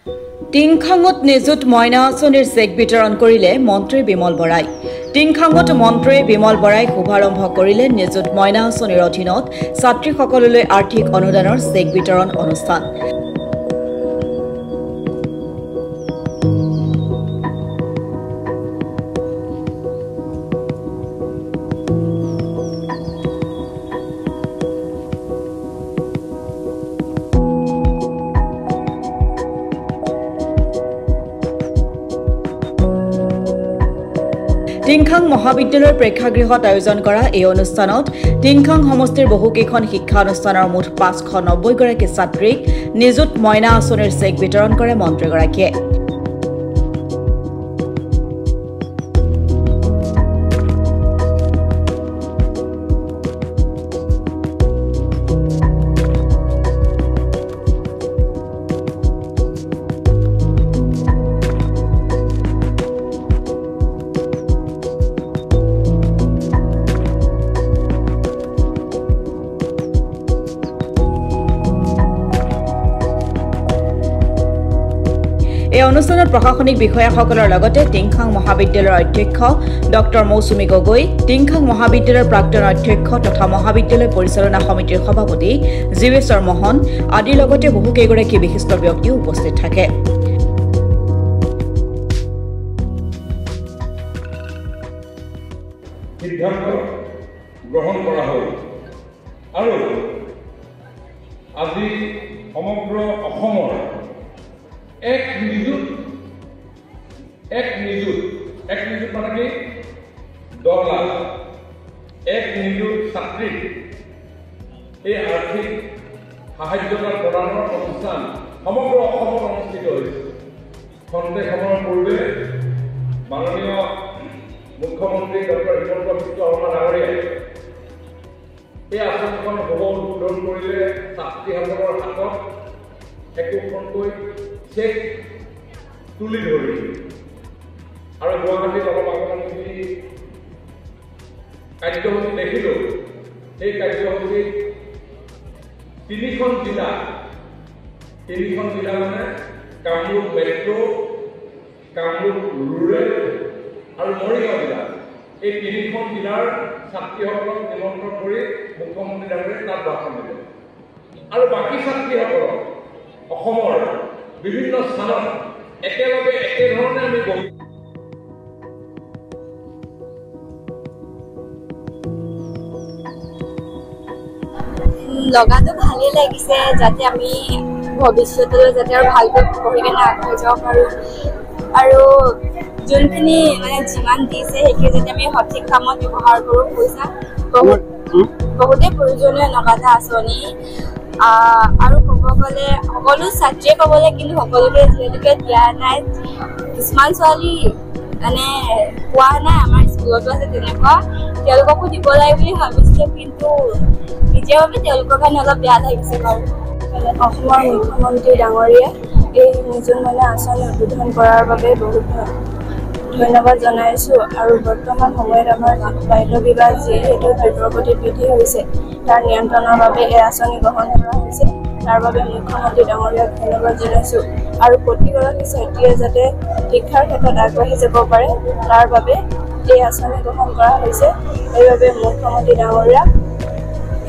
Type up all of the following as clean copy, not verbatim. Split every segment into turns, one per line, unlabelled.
টিংখাঙত নিযুত মইনা আঁচনিৰ চেক বিতৰণ কৰিলে মন্ত্ৰী বিমল বৰাই। টিংখাঙত মন্ত্ৰী বিমল বৰাই শুভাৰম্ভ কৰিলে নিযুত মইনা আঁচনিৰ অধীনত ছাত্ৰীসকললৈ আৰ্থিক অনুদানৰ চেক বিতৰণ অনুষ্ঠান। টিংখাং মহাবিদ্যালয়ৰ প্ৰেক্ষাগৃহত আয়োজন কৰা এই অনুষ্ঠানত টিংখাং সমষ্টিৰ বহুকেইখন শিক্ষা অনুষ্ঠানৰ মুঠ 590 গৰাকী ছাত্ৰীক নিযুত মইনা আঁচনিৰ চেক বিতৰণ কৰে মন্ত্ৰীগৰাকীয়ে। এই অনুষ্ঠানত প্ৰশাসনিক বিষয়াসকলৰ লগতে টিংখাং মহাবিদ্যালয়ৰ অধ্যক্ষ ডক্টৰ মৌচুমী গগৈ, টিংখাং মহাবিদ্যালয়ৰ প্ৰাক্তন অধ্যক্ষ তথা মহাবিদ্যালয় পৰিচালনা সমিতিৰ সভাপতি জীৱেশ্বৰ মোহন আদিৰ লগতে বহুকেইগৰাকী বিশিষ্ট ব্যক্তিও উপস্থিত থাকে।
সিদ্ধান্ত গ্ৰহণ কৰা হ'ল আৰু আজি সমগ্ৰ অসমৰ এক নিযুত মানে কি 10 লাখ এক নিযুত ছাত্ৰীক এই আৰ্থিক সাহায্যতা প্ৰদানৰ অনুষ্ঠান সমগ্ৰ অসমত অনুষ্ঠিত হৈছে। খন্তেকমানৰ পূৰ্বে মাননীয় মুখ্যমন্ত্ৰী ডক্টৰ হিমন্ত বিশ্ব শৰ্মা ডাঙৰীয়াই এই আঁচনিখন শুভ উদ্বোধন কৰিলে। ছাত্ৰীসকলৰ হাতত একোখনকৈ চেক তুলি ধৰিছিল আৰু গুৱাহাটীত অলপ আগতে কাৰ্যসূচী দেখিলোঁ। সেই কাৰ্যসূচীত তিনিখন জিলা মানে কামৰূপ মেট্ৰ', কামৰূপ ৰুৰেল আৰু মৰিগাঁও জিলা, এই তিনিখন জিলাৰ ছাত্ৰীসকলক নিমন্ত্ৰণ কৰি মুখ্যমন্ত্ৰী ডাঙৰীয়াই তাত ভাষণ দিলে আৰু বাকী ছাত্ৰীসকলক অসমৰ বিভিন্ন স্থানত একেলগে একেধৰণে আমি বহি
লগাটো ভালেই লাগিছে, যাতে আমি ভৱিষ্যতলৈ যাতে আৰু ভালকৈ পঢ়ি কেনে আগবাঢ়ি যাব পাৰোঁ আৰু যোনখিনি মানে যিমান দিছে সেইখিনি যাতে আমি সঠিক কামত ব্যৱহাৰ কৰোঁ। পইচা বহুতেই প্ৰয়োজনীয় নগদা আঁচনি আৰু ক'ব গ'লে সকলো ছাত্ৰীয়ে ক'বলৈ, কিন্তু সকলোকে যিহেতুকে দিয়া নাই, কিছুমান ছোৱালী মানে পোৱা নাই, আমাৰ স্কুলতো আছে তেনেকুৱা, তেওঁলোককো দিব লাগে বুলি ভাবিছিলোঁ, কিন্তু নিজে ভাবি তেওঁলোকৰ কাৰণে অলপ বেয়া লাগিছে বাৰু। অসমৰ মুখ্যমন্ত্ৰী ডাঙৰীয়াই এই নিযুত মইনা আঁচনি উদ্বোধন কৰাৰ বাবে বহুত ধন্যবাদ জনাইছোঁ আৰু বৰ্তমান সময়ত আমাৰ বাল্য বিবাহ যিহেতু দ্ৰুতগতিত বৃদ্ধি হৈছে, তাৰ নিয়ন্ত্ৰণৰ বাবে এই আঁচনি গ্ৰহণ কৰা হৈছে। তাৰ বাবে মুখ্যমন্ত্ৰী ডাঙৰীয়াক ধন্যবাদ জনাইছোঁ আৰু প্ৰতিগৰাকী ছাত্ৰীয়ে যাতে শিক্ষাৰ ক্ষেত্ৰত আগবাঢ়ি যাব পাৰে, তাৰ বাবে এই আঁচনি গ্ৰহণ কৰা হৈছে। সেইবাবে মুখ্যমন্ত্ৰী ডাঙৰীয়াক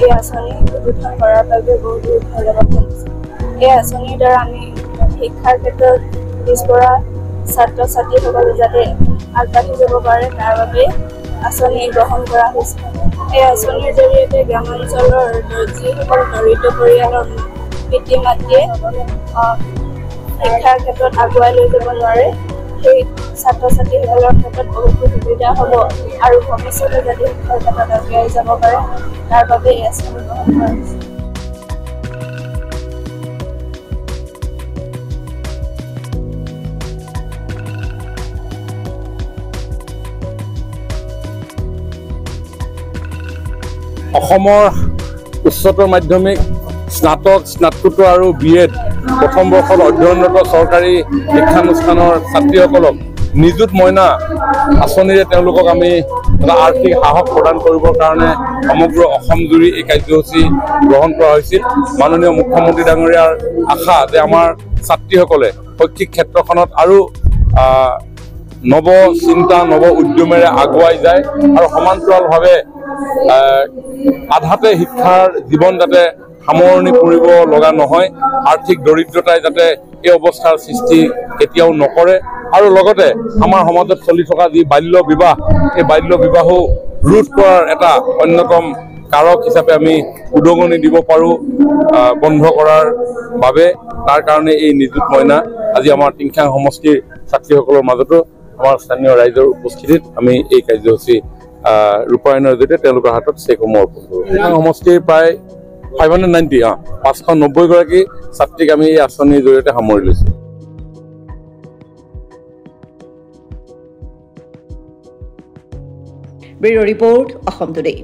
এই আঁচনি উদ্বোধন কৰাৰ বাবে বহুত ধন্যবাদ জনাইছোঁ। এই আঁচনিৰ দ্বাৰা আমি শিক্ষাৰ ক্ষেত্ৰত পিছপৰা ছাত্ৰ ছাত্ৰীসকলে যাতে আগবাঢ়ি যাব পাৰে, তাৰ বাবে আঁচনি গ্ৰহণ কৰা হৈছে। এই আঁচনিৰ জৰিয়তে গ্ৰামাঞ্চলৰ যিসকল দৰিদ্ৰ পৰিয়ালৰ পিতৃ মাতৃয়ে শিক্ষাৰ ক্ষেত্ৰত আগুৱাই লৈ যাব নোৱাৰে, সেই ছাত্ৰ ছাত্ৰীসকলৰ ক্ষেত্ৰত বহুতো সুবিধা হ'ব আৰু ভৱিষ্যতে যাতে শিক্ষাৰ ক্ষেত্ৰত আগুৱাই যাব পাৰে, তাৰ বাবে এই আঁচনি গ্ৰহণ কৰা হৈছে।
অসমৰ উচ্চতৰ মাধ্যমিক, স্নাতক, স্নাতকোত্তৰ আৰু BEd প্ৰথম বৰ্ষত অধ্যয়নৰত চৰকাৰী শিক্ষানুষ্ঠানৰ ছাত্ৰীসকলক নিযুত মইনা আঁচনিৰে তেওঁলোকক আমি এটা আৰ্থিক সাহস প্ৰদান কৰিবৰ কাৰণে সমগ্ৰ অসম জুৰি এই কাৰ্যসূচী গ্ৰহণ কৰা হৈছিল। মাননীয় মুখ্যমন্ত্ৰী ডাঙৰীয়াৰ আশা যে আমাৰ ছাত্ৰীসকলে শৈক্ষিক ক্ষেত্ৰখনত আৰু নৱ চিন্তা নৱ উদ্যমেৰে আগুৱাই যায় আৰু সমান্তৰালভাৱে আধাতে শিক্ষাৰ জীৱন যাতে সামৰণি পৰিব লগা নহয়, আৰ্থিক দৰিদ্ৰতাই যাতে এই অৱস্থাৰ সৃষ্টি কেতিয়াও নকৰে আৰু লগতে আমাৰ সমাজত চলি থকা যি বাল্য বিবাহ, এই বাল্য বিবাহো ৰোধ কৰাৰ এটা অন্যতম কাৰক হিচাপে আমি উদগনি দিব পাৰোঁ বন্ধ কৰাৰ বাবে। তাৰ কাৰণে এই নিযুত মইনা আজি আমাৰ টিংখাং সমষ্টিৰ ছাত্ৰীসকলৰ মাজতো আমাৰ স্থানীয় ৰাইজৰ উপস্থিতিত আমি এই কাৰ্যসূচী ৰূপায়ণৰ জৰিয়তে তেওঁলোকৰ হাতত চেকসমূহ অৰ্পণ কৰোঁ। টিংখাং সমষ্টিৰ প্ৰায় 590 গৰাকী ছাত্ৰীক আমি এই আঁচনিৰ জৰিয়তে সামৰি লৈছোঁ।
Bureau' report Assam today.